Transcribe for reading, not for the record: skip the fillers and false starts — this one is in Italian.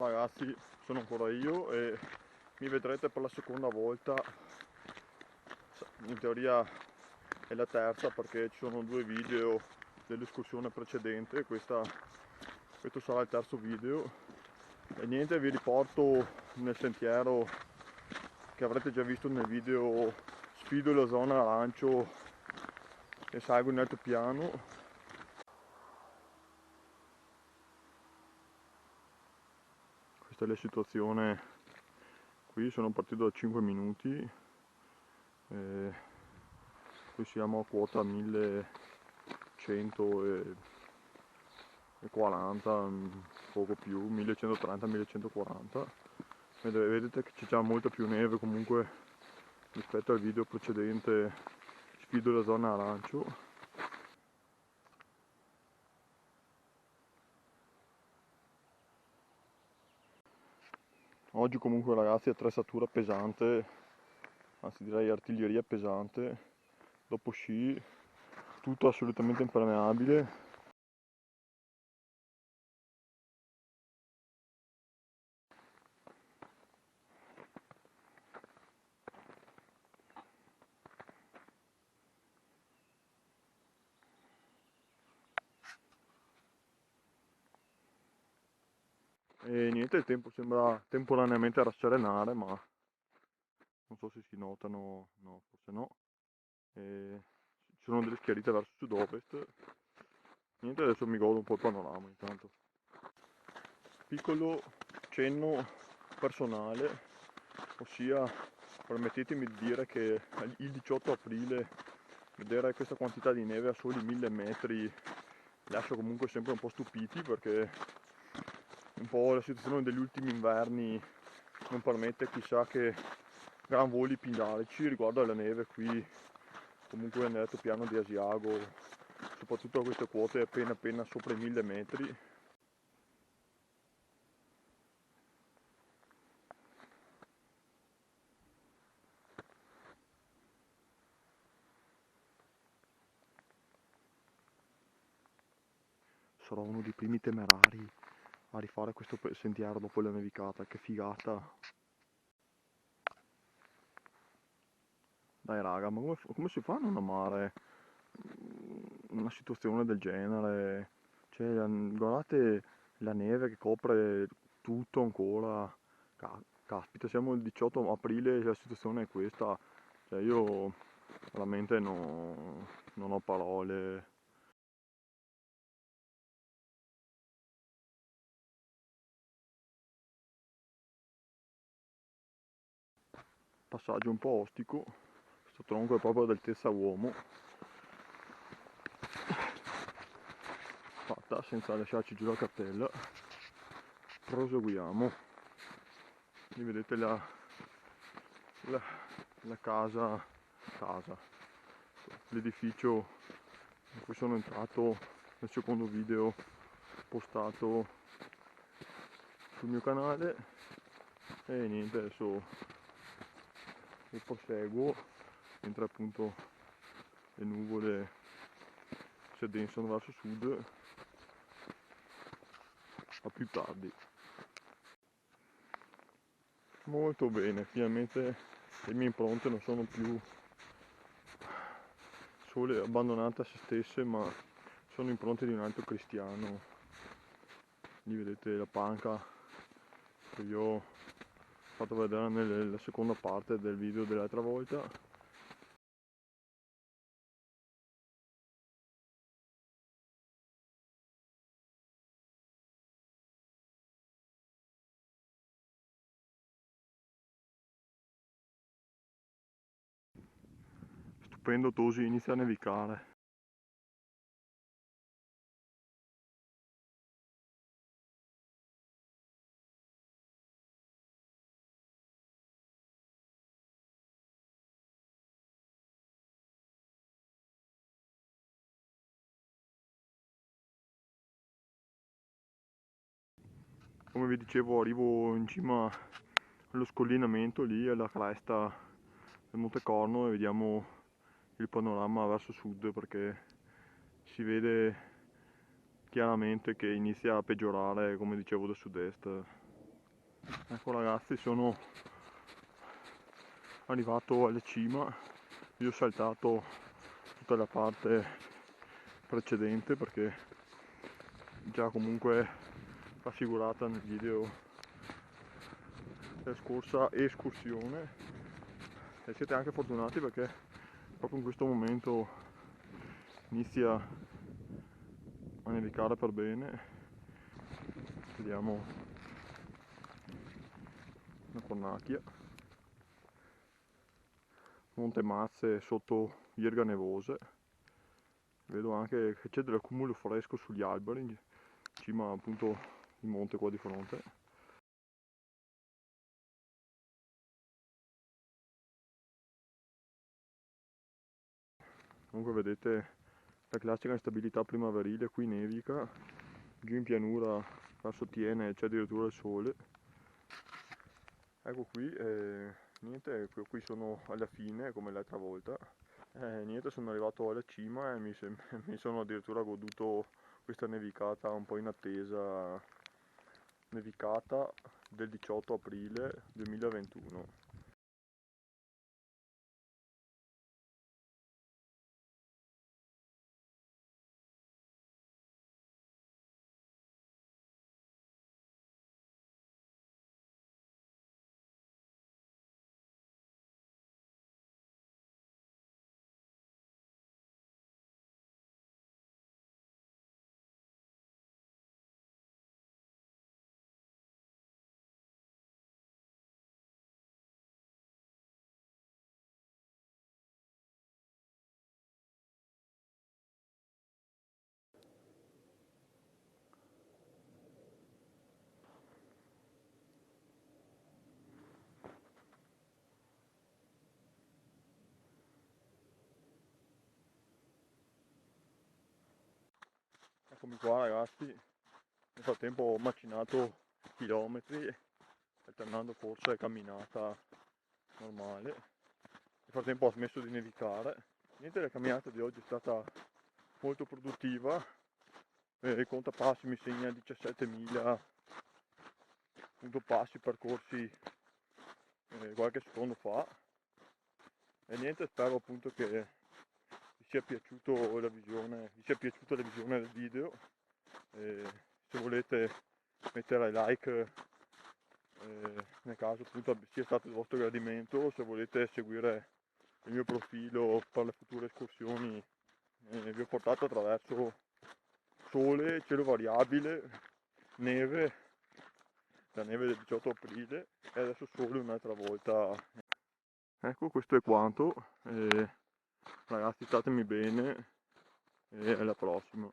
Ragazzi, sono ancora io e mi vedrete per la seconda volta, in teoria è la terza perché ci sono due video dell'escursione precedente, questo sarà il terzo video e niente, vi riporto nel sentiero che avrete già visto nel video, sfido la zona arancio e salgo in altopiano. Questa è la situazione, qui sono partito da 5 minuti e qui siamo a quota 1140, poco più, 1130-1140. Vedete che c'è già molta più neve comunque rispetto al video precedente, sfido la zona arancio. Oggi comunque ragazzi attrezzatura pesante, anzi direi artiglieria pesante, dopo sci, tutto assolutamente impermeabile. E niente, il tempo sembra temporaneamente rasserenare, ma non so se si notano, no, forse no. E ci sono delle schiarite verso sud-ovest. Niente, adesso mi godo un po' il panorama intanto. Piccolo cenno personale, ossia permettetemi di dire che il 18 aprile vedere questa quantità di neve a soli 1000 metri lascia comunque sempre un po' stupiti, perché un po' la situazione degli ultimi inverni non permette chissà che gran voli pindarici riguardo alla neve qui comunque nell'altopiano di Asiago, soprattutto a queste quote appena sopra i 1000 metri. Sarò uno dei primi temerari a rifare questo sentiero dopo la nevicata, che figata! Dai raga, ma come si fa a non amare una situazione del genere? Cioè, guardate la neve che copre tutto ancora. Caspita, siamo il 18 aprile e la situazione è questa. Cioè, io veramente non ho parole. Passaggio un po' ostico, questo tronco è proprio altezza uomo. Fatta senza lasciarci giù la cartella. Proseguiamo. Lì vedete la casa, l'edificio in cui sono entrato nel secondo video postato sul mio canale. E niente, adesso proseguo mentre appunto le nuvole si addensano verso sud. A più tardi. Molto bene, finalmente le mie impronte non sono più sole abbandonate a se stesse, ma sono impronte di un altro cristiano. Lì vedete la panca che vi ho fatto vedere nella seconda parte del video dell'altra volta. Stupendo, Tosi, inizia a nevicare. Come vi dicevo, arrivo in cima allo scollinamento lì alla cresta del Monte Corno e vediamo il panorama verso sud, perché si vede chiaramente che inizia a peggiorare, come dicevo, da sud-est. Ecco ragazzi, sono arrivato alla cima. Io ho saltato tutta la parte precedente perché già comunque raffigurata nel video della scorsa escursione, e siete anche fortunati perché proprio in questo momento inizia a nevicare per bene. Vediamo una cornacchia, Monte Mazze sotto Irga Nevose. Vedo anche che c'è dell'accumulo fresco sugli alberi in cima appunto il monte qua di fronte. Comunque vedete la classica instabilità primaverile, qui nevica, giù in pianura verso Tiene c'è addirittura il sole. Ecco qui, niente, qui sono alla fine come l'altra volta. Niente, sono arrivato alla cima e mi sono addirittura goduto questa nevicata un po' inattesa, nevicata del 18 aprile 2021. Eccomi qua ragazzi, nel frattempo ho macinato chilometri, alternando corsa e camminata normale. Nel frattempo ho smesso di nevicare. Niente, la camminata di oggi è stata molto produttiva. Il contapassi mi segna 17.000 appunto passi percorsi qualche secondo fa. E niente, spero appunto che vi sia piaciuta la visione del video. Se volete mettere like nel caso appunto sia stato il vostro gradimento, se volete seguire il mio profilo per le future escursioni, vi ho portato attraverso sole, cielo variabile, neve, la neve del 18 aprile e adesso sole un'altra volta. Ecco, questo è quanto, ragazzi statemi bene e alla prossima.